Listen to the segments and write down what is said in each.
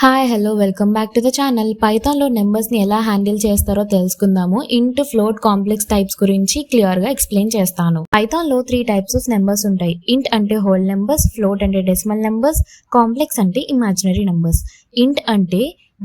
Hi hello welcome back to the channel. పైథాన్లో నెంబర్స్ని ఎలా హ్యాండిల్ చేస్తారో తెలుసుకుందాము. ఇంట్, ఫ్లోట్, కాంప్లెక్స్ టైప్స్ గురించి క్లియర్గా ఎక్స్ప్లెయిన్ చేస్తాను. పైథాన్లో 3 టైప్స్ ఆఫ్ నెంబర్స్ ఉంటాయి. ఇంట్ అంటే హోల్ నెంబర్స్, ఫ్లోట్ అంటే డెసిమల్ నెంబర్స్, కాంప్లెక్స్ అంటే ఇమాజినరీ నెంబర్స్. ఇంట్ అంటే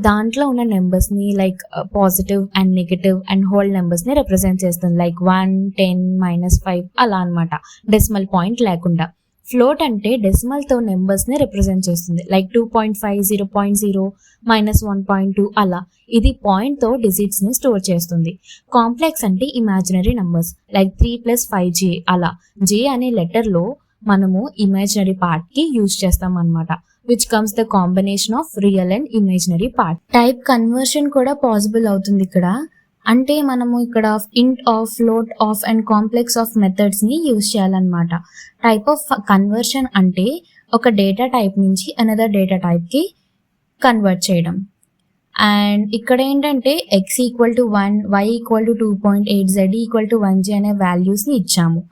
దాంట్లో ఉన్న నెంబర్స్ని like positive and negative and whole నెంబర్స్ని రిప్రజెంట్ చేస్తుంది. లైక్ 1, 10, -5 అలా అనమాట, డెసిమల్ పాయింట్ లేకుండా. ఫ్లోట్ అంటే డెసిమల్తో నెంబర్స్ని రిప్రజెంట్ చేస్తుంది. లైక్ 2.5, 0.0, -1.2 అలా. ఇది పాయింట్తో డిజిట్స్ని స్టోర్ చేస్తుంది. కాంప్లెక్స్ అంటే ఇమాజినరీ నెంబర్స్ లైక్ 3 + 5j అలా. జే అనే లెటర్లో మనము ఇమాజినరీ పార్ట్కి యూజ్ చేస్తాం అనమాట, which comes the combination of real and imaginary part. Type conversion కూడా పాసిబుల్ అవుతుంది ఇక్కడ. అంటే మనము ఇక్కడ int of, float of and complex of మెథడ్స్ని యూజ్ చేయాలన్నమాట. టైప్ ఆఫ్ కన్వర్షన్ అంటే ఒక డేటా టైప్ నుంచి అనదర్ డేటా టైప్కి కన్వర్ట్ చేయడం. అండ్ ఇక్కడ ఏంటంటే x = 1, y = 2.8, z = 1j అనే వాల్యూస్ని ఇచ్చాము.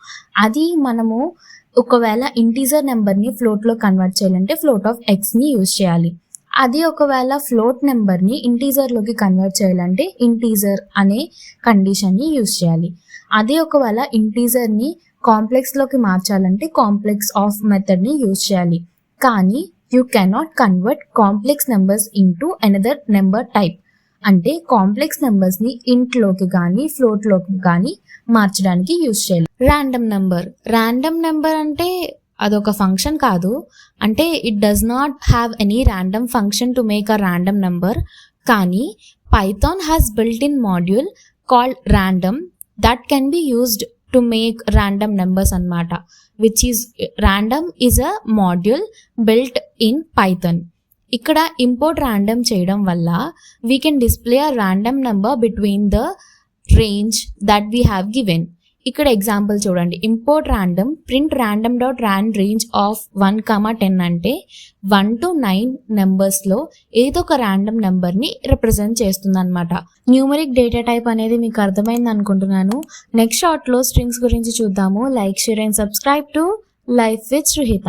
అది మనము ఒకవేళ ఇంటీజర్ నెంబర్ని ఫ్లోట్లో కన్వర్ట్ చేయాలంటే ఫ్లోట్ ఆఫ్ xని యూజ్ చేయాలి. అది ఒకవేళ ఫ్లోట్ నెంబర్ని ఇంటీజర్లోకి కన్వర్ట్ చేయాలంటే ఇంటీజర్ అనే కండిషన్ని యూజ్ చేయాలి. అదే ఒకవేళ ఇంటీజర్ని కాంప్లెక్స్లోకి మార్చాలంటే కాంప్లెక్స్ ఆఫ్ మెథడ్ని యూజ్ చేయాలి. కానీ you cannot convert complex numbers into another number type. అంటే కాంప్లెక్స్ నెంబర్స్ని ఇంట్లోకి కానీ ఫ్లోట్లోకి కానీ మార్చడానికి యూజ్ చేయాలి. ర్యాండమ్ నెంబర్ అంటే అదొక ఫంక్షన్ కాదు. అంటే it does not have any random function to make a random number. కానీ Python has built in module called random that can be used to make random numbers అన్నమాట, which is random is a module built in Python. ఇక్కడ import random చేయడం వల్ల we can display a random number between the range that we have given. ఇక్కడ example చూడండి. Import random print random.rand range of 1, 10 అంటే 1 to 9 నెంబర్స్లో ఏదో ఒక random నెంబర్ని represent చేస్తుంది అనమాట. న్యూమరిక్ డేటా టైప్ అనేది మీకు అర్థమైంది అనుకుంటున్నాను. నెక్స్ట్ షార్ట్లో స్ట్రింగ్స్ గురించి చూద్దాము. Like, share and subscribe to life with శ్రుహిత.